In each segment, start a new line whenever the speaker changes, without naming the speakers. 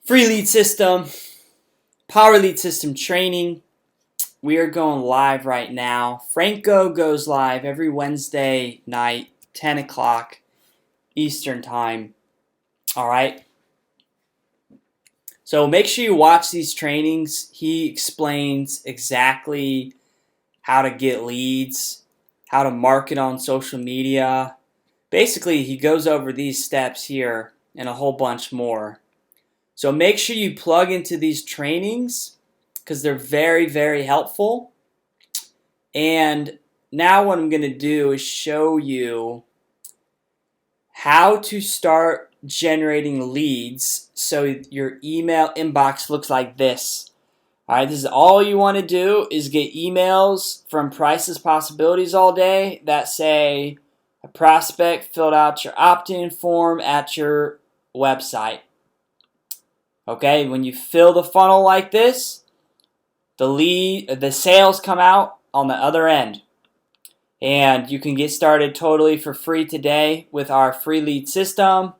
Free lead system, power lead system training. We are going live right now. Franco goes live every Wednesday night, 10 o'clock Eastern time. All right. So make sure you watch these trainings. He explains exactly how to get leads, how to market on social media. Basically, he goes over these steps here and a whole bunch more. So make sure you plug into these trainings because they're very, very helpful. And now what I'm going to do is show you how to start generating leads so your email inbox looks like this. All right, this is all you want to do is get emails from Priceless Possibilities all day that say a prospect filled out your opt-in form at your website. Okay, when you fill the funnel like this, the sales come out on the other end. And you can get started totally for free today with our free lead system.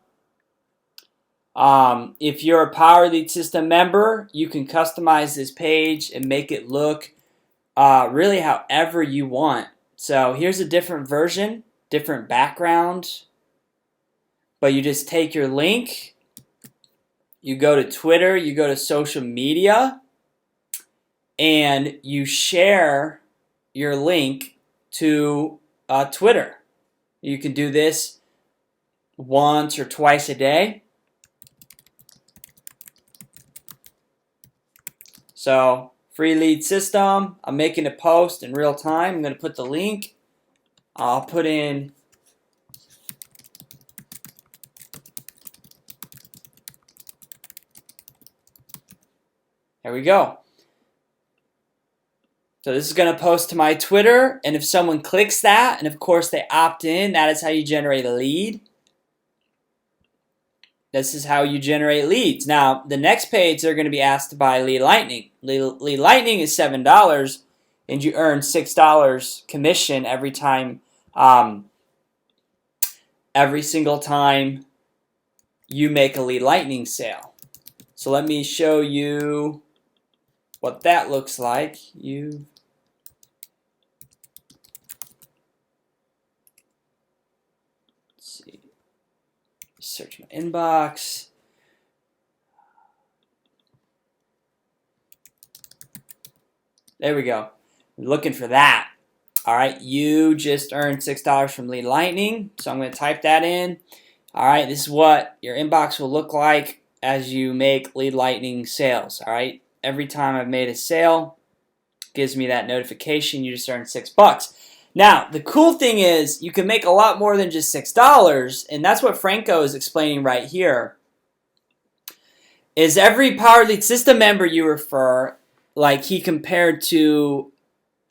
If you're a Power Lead System member, you can customize this page and make it look really however you want. So here's a different version, different background. But you just take your link, you go to Twitter, you go to social media, and you share your link to Twitter. You can do this once or twice a day. So, free lead system. I'm making a post in real time. I'm going to put the link. I'll put in there we go. So this is going to post to my Twitter, and if someone clicks that, and of course they opt in, that is how you generate a lead. This is how you generate leads. Now, the next page, they're going to be asked to buy Lead Lightning. Lead Lightning is $7, and you earn $6 commission every time, every single time you make a Lead Lightning sale. So let me show you what that looks like. Search my inbox. There we go. We're looking for that. All right, you just earned $6 from Lead Lightning. So I'm going to type that in. All right, this is what your inbox will look like as you make Lead Lightning sales. All right, every time I've made a sale, it gives me that notification. You just earned $6. Now, the cool thing is you can make a lot more than just $6, and that's what Franco is explaining right here. Is every Power Lead System member you refer, like he compared to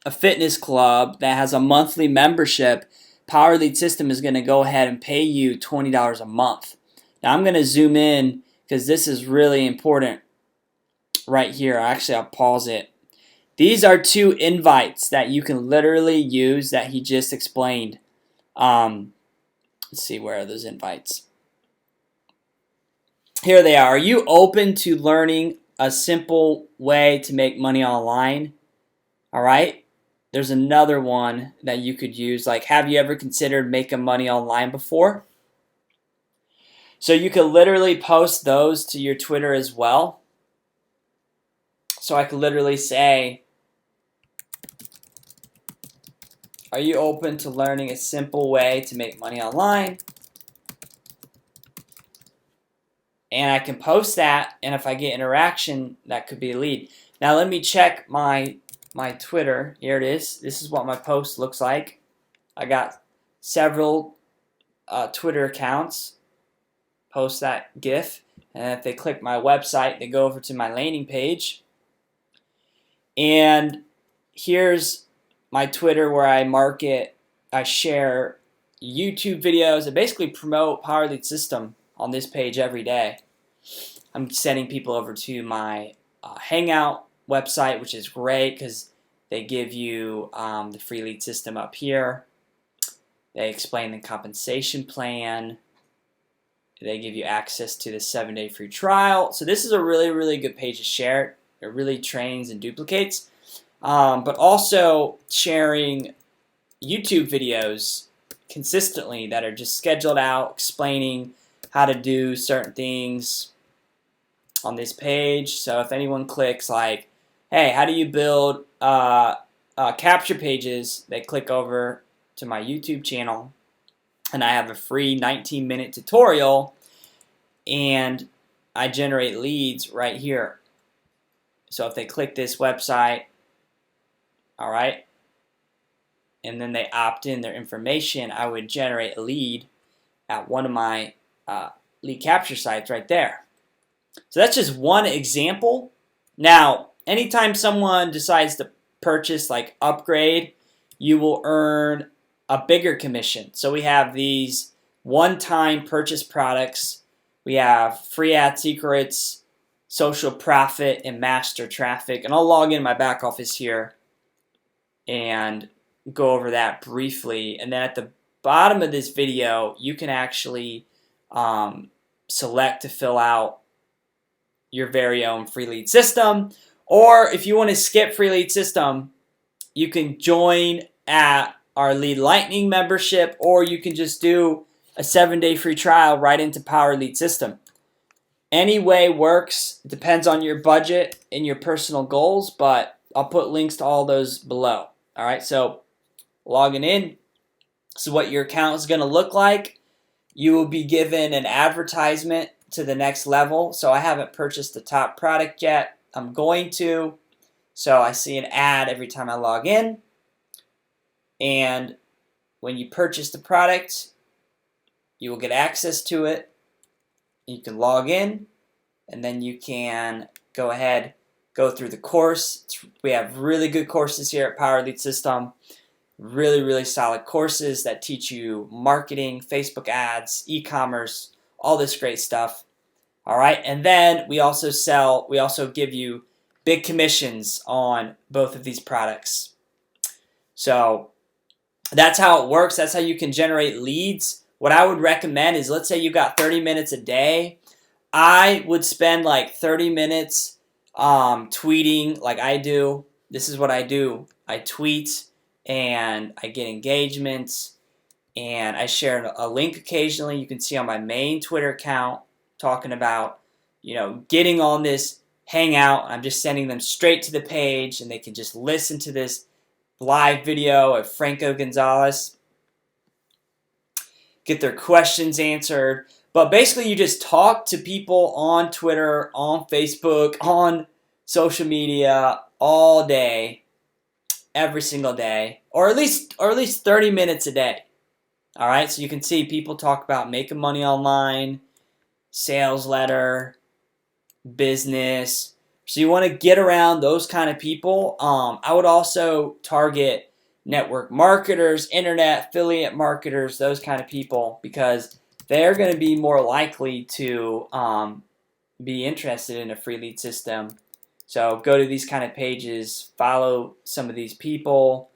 a fitness club that has a monthly membership, Power Lead System is going to go ahead and pay you $20 a month. Now, I'm going to zoom in because this is really important right here. Actually, I'll pause it. These are 2 invites that you can literally use that he just explained. Let's see, where are those invites? Here they are. Are you open to learning a simple way to make money online? All right. There's another one that you could use, like, have you ever considered making money online before? So you could literally post those to your Twitter as well. So I could literally say, are you open to learning a simple way to make money online? And I can post that, and if I get interaction, that could be a lead. Now let me check my Twitter. Here it is. This is what my post looks like. I got several Twitter accounts. Post that GIF, and if they click my website, they go over to my landing page. And here's my Twitter where I share YouTube videos. I basically promote Power Lead System on this page every day. I'm sending people over to my Hangout website, which is great because they give you the free lead system up here. They explain the compensation plan. They give you access to the 7-day free trial. So this is a really, really good page to share. It really trains and duplicates. But also sharing YouTube videos consistently that are just scheduled out, explaining how to do certain things on this page. So if anyone clicks like, hey, how do you build capture pages, they click over to my YouTube channel, and I have a free 19-minute tutorial, and I generate leads right here. So if they click this website, all right, and then they opt in their information, I would generate a lead at one of my lead capture sites right there. So that's just one example. Now, anytime someone decides to purchase, like upgrade, you will earn a bigger commission. So we have these one-time purchase products. We have free ad secrets, social profit, and master traffic. And I'll log in my back office here and go over that briefly. And then at the bottom of this video, you can actually select to fill out your very own free lead system. Or if you want to skip free lead system, you can join at our Lead Lightning membership, or you can just do a 7-day free trial right into Power Lead System. Any way works. It depends on your budget and your personal goals, but I'll put links to all those below. All right, so logging in. This is what your account is going to look like. You will be given an advertisement to the next level. So I haven't purchased the top product yet. I'm going to. So I see an ad every time I log in. And when you purchase the product, you will get access to it. You can log in, and then you can go ahead, go through the course. We have really good courses here at Power Lead System. Really, really solid courses that teach you marketing, Facebook ads, e-commerce, all this great stuff. All right, and then we also give you big commissions on both of these products. So that's how it works. That's how you can generate leads. What I would recommend is, let's say you got 30 minutes a day. I would spend like 30 minutes tweeting like I do. This is what I do. I tweet and I get engagements, and I share a link occasionally. You can see on my main Twitter account talking about, getting on this Hangout. I'm just sending them straight to the page, and they can just listen to this live video of Franco Gonzalez, get their questions answered. But basically, you just talk to people on Twitter, on Facebook, on social media all day, every single day, or at least 30 minutes a day. All right, so you can see people talk about making money online, sales letter, business. So you want to get around those kind of people. I would also target network marketers, internet affiliate marketers, those kind of people, because they're going to be more likely to be interested in a free lead system. So go to these kind of pages, follow some of these people,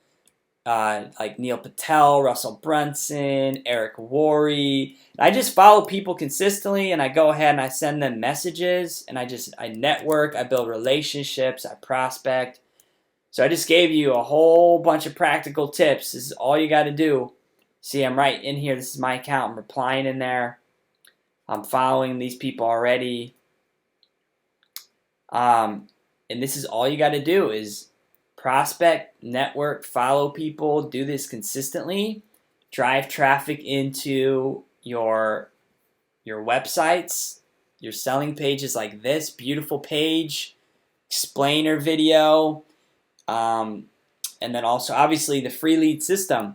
like Neil Patel, Russell Brunson, Eric Worre. I just follow people consistently, and I go ahead and I send them messages, and I network, I build relationships, I prospect. So I just gave you a whole bunch of practical tips. This is all you got to do. See, I'm right in here. This is my account. I'm replying in there. I'm following these people already. And this is all you got to do is prospect, network, follow people, do this consistently, drive traffic into your websites, your selling pages like this beautiful page, explainer video, and then also obviously the free lead system.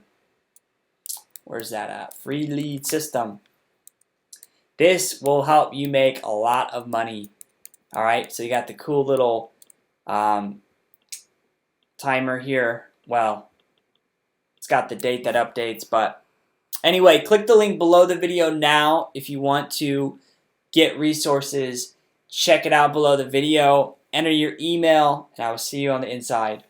Where's that at? Free lead system. This will help you make a lot of money. All right, so you got the cool little timer here. Well, it's got the date that updates, but anyway, click the link below the video now if you want to get resources. Check it out below the video. Enter your email, and I will see you on the inside.